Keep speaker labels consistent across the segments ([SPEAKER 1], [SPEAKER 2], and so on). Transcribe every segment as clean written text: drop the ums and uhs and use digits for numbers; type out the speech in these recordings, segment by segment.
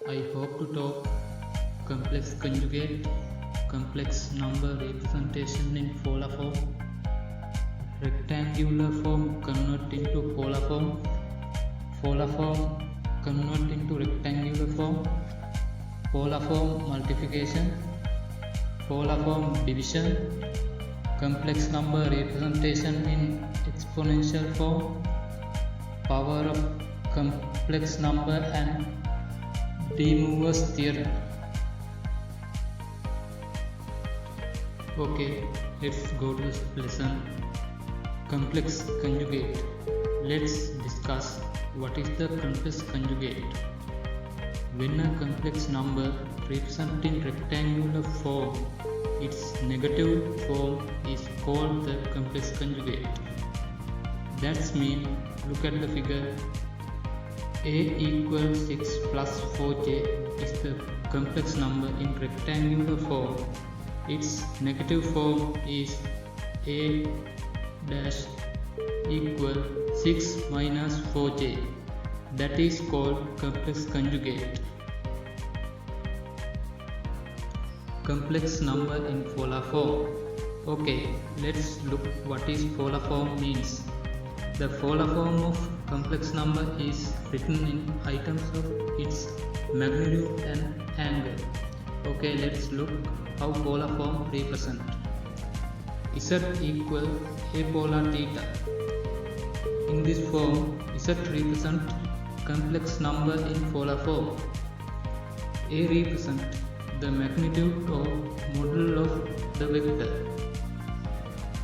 [SPEAKER 1] I hope to talk complex conjugate, complex number representation in polar form, rectangular form convert into polar form convert into rectangular form, polar form multiplication, polar form division, complex number representation in exponential form, power of complex number and De Moivre's theorem. Okay, let's go to this lesson. Complex conjugate. Let's discuss what is the complex conjugate. When a complex number represented in rectangular form, its negative form is called the complex conjugate. That means, look at the figure. A equals 6 plus 4j is the complex number in rectangular form. Its negative form is A dash equal 6 minus 4j. That is called complex conjugate. Complex number in polar form. Okay, let's look what is polar form means. The polar form of complex number is written in items of its magnitude and angle. Okay, let's look how polar form represent. Z equal A polar theta. In this form, Z represent complex number in polar form. A represent the magnitude or module of the vector.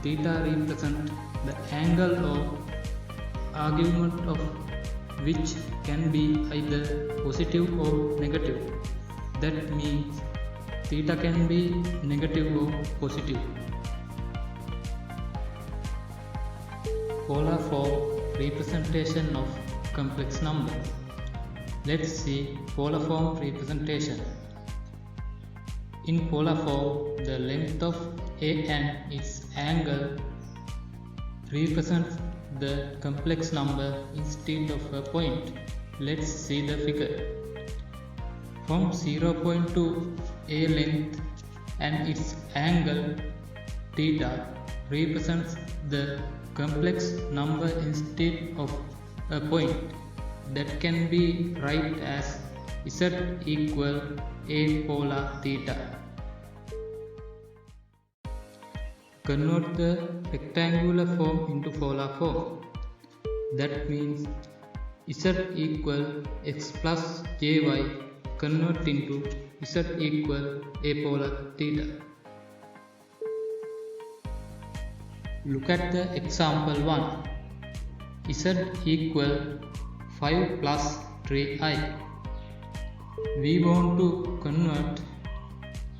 [SPEAKER 1] Theta represent the angle or argument of which can be either positive or negative. That means theta can be negative or positive. Polar form representation of complex number. Let's see polar form representation. In polar form, the length of a and its angle represents the complex number instead of a point. Let's see the figure. From 0 point to a length and its angle theta represents the complex number instead of a point. That can be write as Z equal A polar theta. Convert the rectangular form into polar form. That means Z equal x plus jy convert into Z equal A polar theta. Look at the example 1. Z equal 5 plus 3i. We want to convert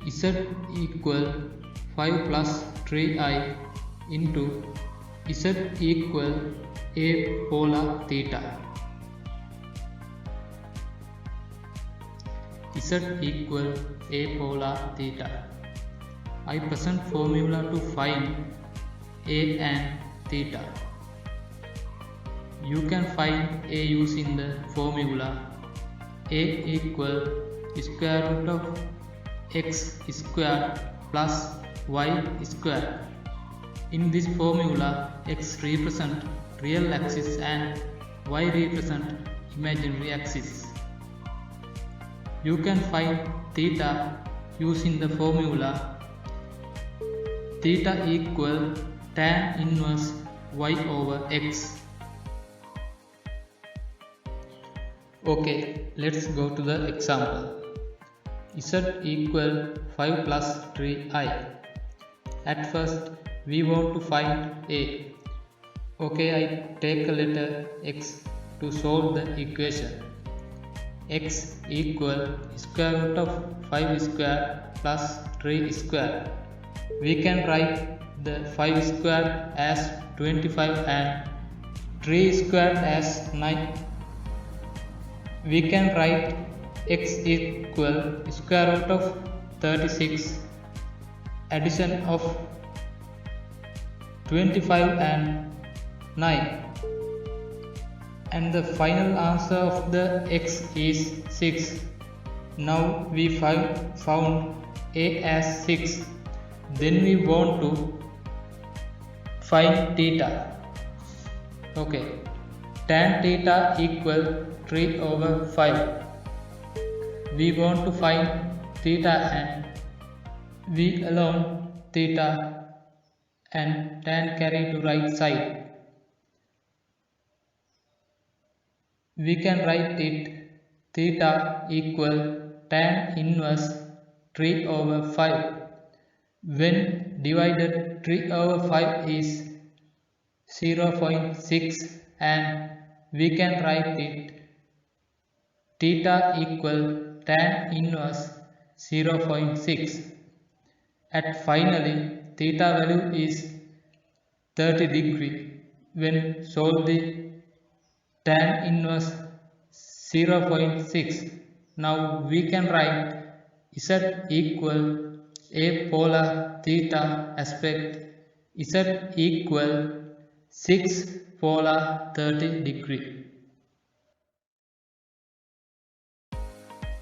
[SPEAKER 1] Z equal 5 plus 3i into Z equal A polar theta. Z equal A polar theta. I present formula to find A and theta. You can find A using the formula A equal square root of x square plus y square. In this formula, x represent real axis and y represent imaginary axis. You can find theta using the formula theta equal tan inverse y over x. Okay, let's go to the example. Z equal 5 plus 3i. At first, we want to find A. Okay, I take a letter x to solve the equation. X equal square root of 5 square plus 3 square. We can write the 5 square as 25 and 3 square as 9. We can write x equal square root of 36 addition of 25 and 9, and the final answer of the x is 6. Now we found a as 6. Then we want to find theta. Okay, tan theta equal 3 over 5. We want to find theta and we alone theta and tan carry to right side. We can write it theta equal tan inverse 3 over 5. When divided 3 over 5 is 0.6 and we can write it theta equal tan inverse 0.6. At finally theta value is 30 degree. When solve the tan inverse 0.6, now we can write z equal a polar theta aspect z equal 6 polar 30 degree.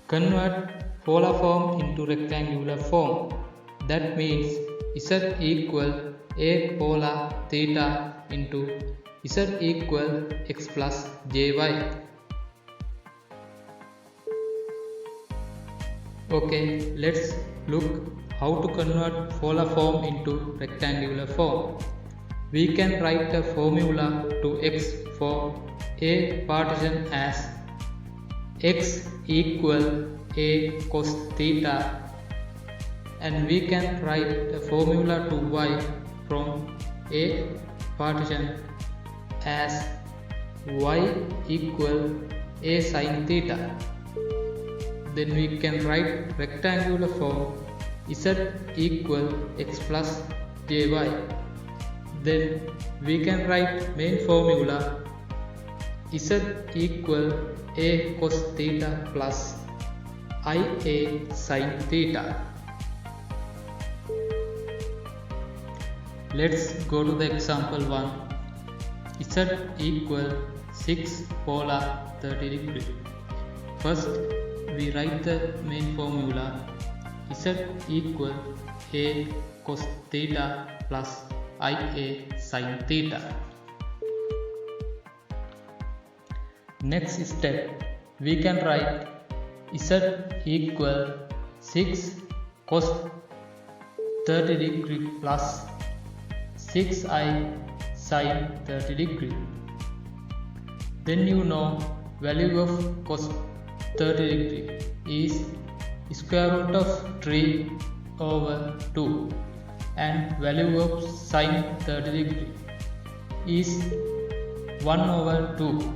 [SPEAKER 1] Convert polar form into rectangular form. That means z equal a polar theta into z equal x plus jy. Okay, let's look how to convert polar form into rectangular form. We can write the formula to x for a partition as x equal a cos theta, and we can write the formula to y from a partition as y equal a sin theta. Then we can write rectangular form z equal x plus jy. Then we can write main formula z equal a cos theta plus ia sin theta. Let's go to the example 1. Z equal 6 polar 30 degree. First we write the main formula z equal a cos theta plus ia sin theta. Next step, we can write z equal 6 cos 30 degree plus 6i sin 30 degree. Then you know value of cos 30 degree is square root of 3 over 2 and value of sin 30 degree is 1 over 2.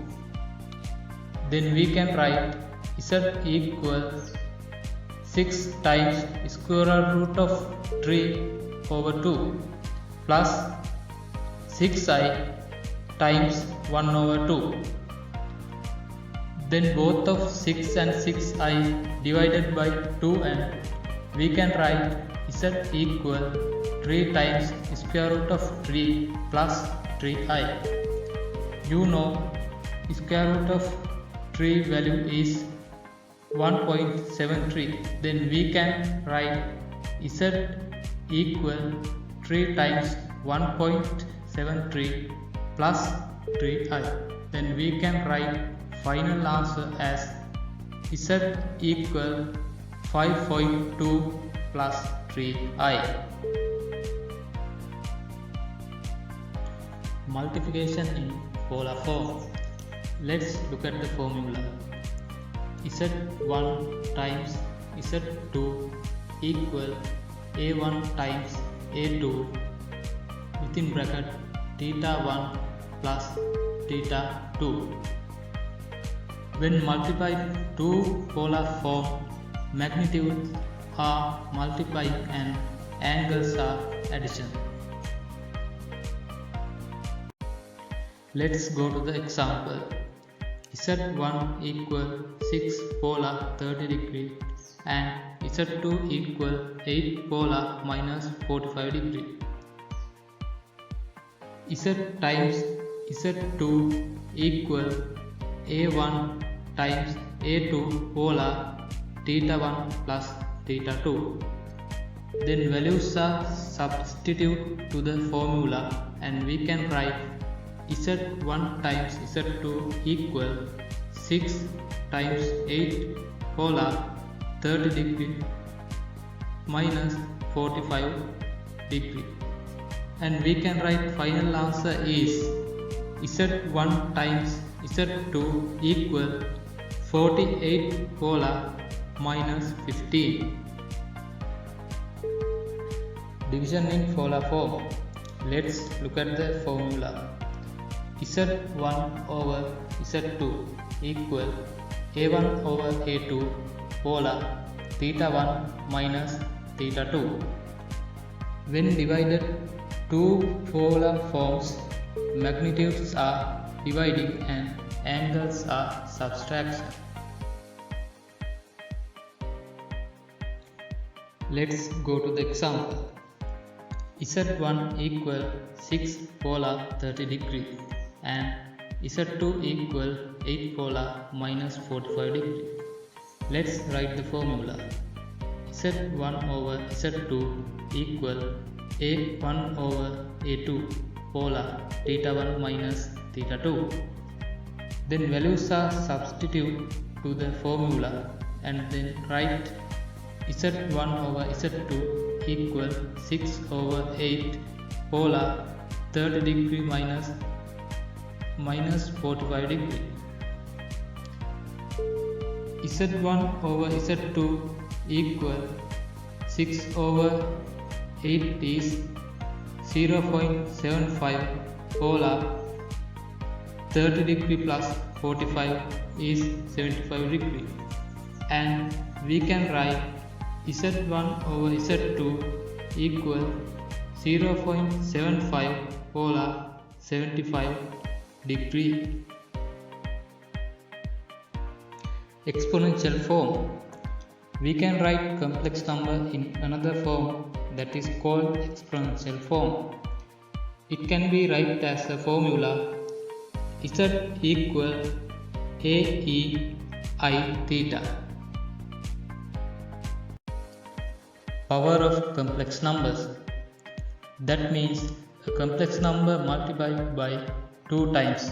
[SPEAKER 1] Then we can write z equal 6 times square root of 3 over 2 plus 6i times 1 over 2. Then both of 6 and 6i divided by 2, and we can write z equal 3 times square root of 3 plus 3i. You know square root of 3 value is 1.73. Then we can write z equal 3 times 1.73 plus 3i. Then we can write final answer as z equal 5.2 plus 3i. Multiplication in polar form. Let's look at the formula. z1 times z2 equal a1 times a2 within bracket theta 1 plus theta 2. When multiplied two polar form, magnitudes are multiplying and angles are addition. Let's go to the example. Z1 equal 6 polar 30 degree and Z2 equal 8 polar minus 45 degree. Z times Z2 equal A1 times A2 polar theta 1 plus theta 2. Then values are substituted to the formula and we can write z1 times z2 equal 6 times 8 polar 30 degree minus 45 degree. And we can write final answer is z1 times z2 equal 48 polar minus 15. Division in polar form. Let's look at the formula. z1 over z2 equal a1 over a2 polar theta 1 minus theta 2. When divided two polar forms, magnitudes are dividing and angles are subtraction. Let's go to the example. z1 equal 6 polar 30 degree and z2 equal 8 polar minus 45 degree. Let's write the formula. z1 over z2 equal a1 over a2 polar theta 1 minus theta 2. Then values are substituted to the formula and then write z1 over z2 equal 6 over 8 polar 30 degree minus 45 degree. z1 over z2 equal 6 over 8 is 0.75 polar 30 degree plus 45 is 75 degree. And we can write z1 over z2 equal 0.75 polar 75 degree. Exponential form. We can write complex number in another form that is called exponential form. It can be written as a formula z equal aei theta. Power of complex numbers. That means a complex number multiplied by 2 times.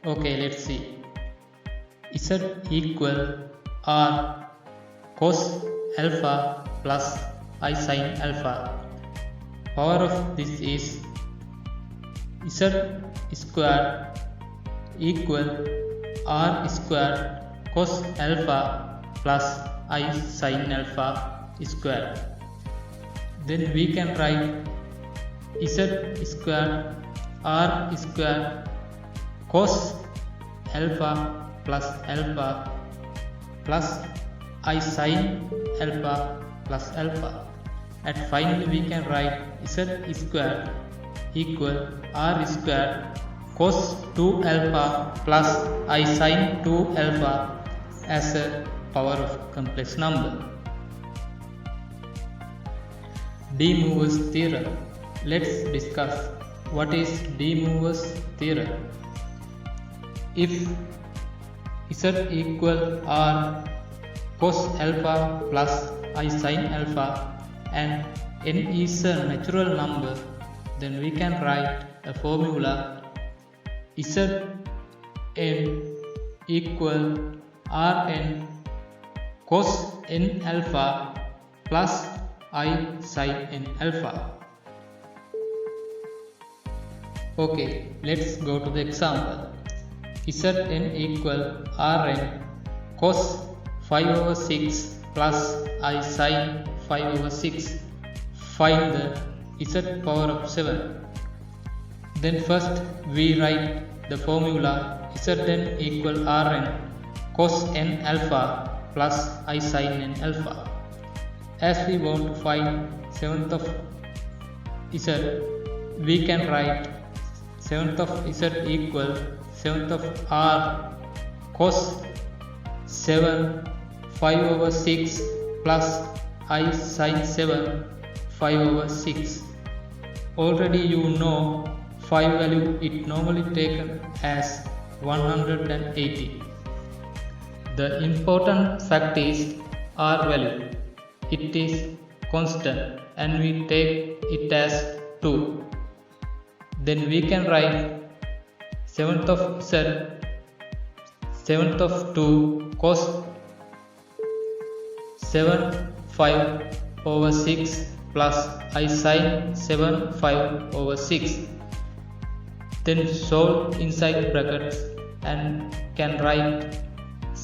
[SPEAKER 1] Okay, let's see. Z equal r cos alpha plus I sin alpha. Power of this is z squared equal r squared cos alpha plus I sin alpha squared. Then we can write z squared r squared cos alpha plus I sin alpha plus alpha. And finally we can write z squared equal r squared cos 2 alpha plus I sin 2 alpha as a power of complex number. De Moivre's theorem. Let's discuss what is De Moivre's theorem. If z equal r cos alpha plus I sin alpha and n is a natural number, then we can write a formula Zn equal Rn cos n alpha plus I sin n alpha. Okay, let's go to the example. Zn equal Rn cos 5 over 6 plus I sin 5 over 6. Find the z power of 7. Then first we write the formula Zn equal Rn cos n alpha plus I sin n alpha. As we want to find 7th of z, we can write 7th of z equal 7th of r cos 7 5 over 6 plus I sin 7 5 over 6. Already you know 5 value it normally taken as 180. The important fact is r value. It is constant and we take it as 2. Then we can write 7th of z, 7th of 2 cos 7 5 over 6 plus I sin 7 5 over 6. Then solve inside brackets and can write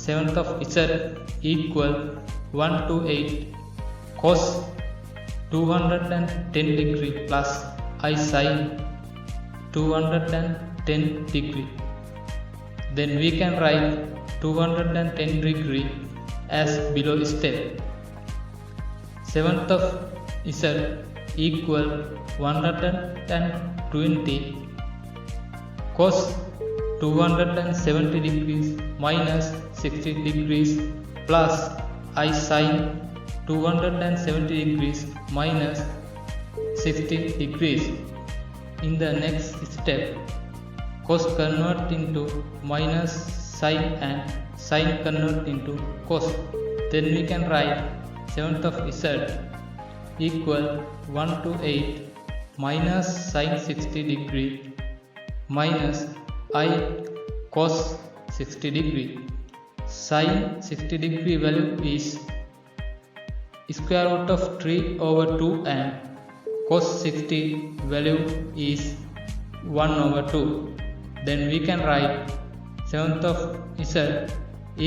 [SPEAKER 1] 7th of z equal 128 cos 210 degree plus I sin 210 degree. Then we can write 210 degree as below step. 7th of z equal 120 cos 270 degrees minus 60 degrees plus I sin 270 degrees minus 60 degrees. In the next step, cos convert into minus sin and sin convert into cos. Then we can write 7th of z equal 128 minus sin 60 degree minus I cos 60 degree. Sin 60 degree value is square root of 3 over 2 and cos 60 value is 1 over 2. Then we can write 7th of z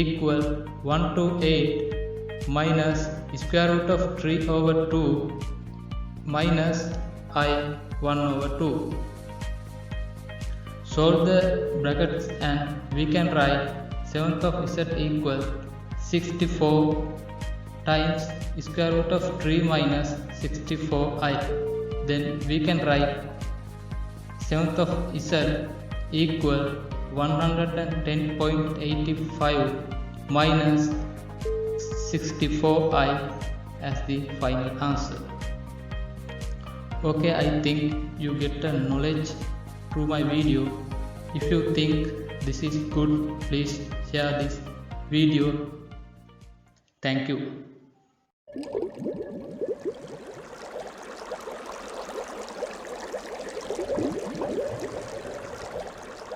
[SPEAKER 1] equal 128 minus square root of 3 over 2 minus I 1 over 2. Solve the brackets and we can write 7th of z equal 64 times square root of 3 minus 64i. Then we can write 7th of z equal 110.85 minus 64i as the final answer. Okay, I think you get the knowledge through my video. If you think this is good, please share this video. Thank you.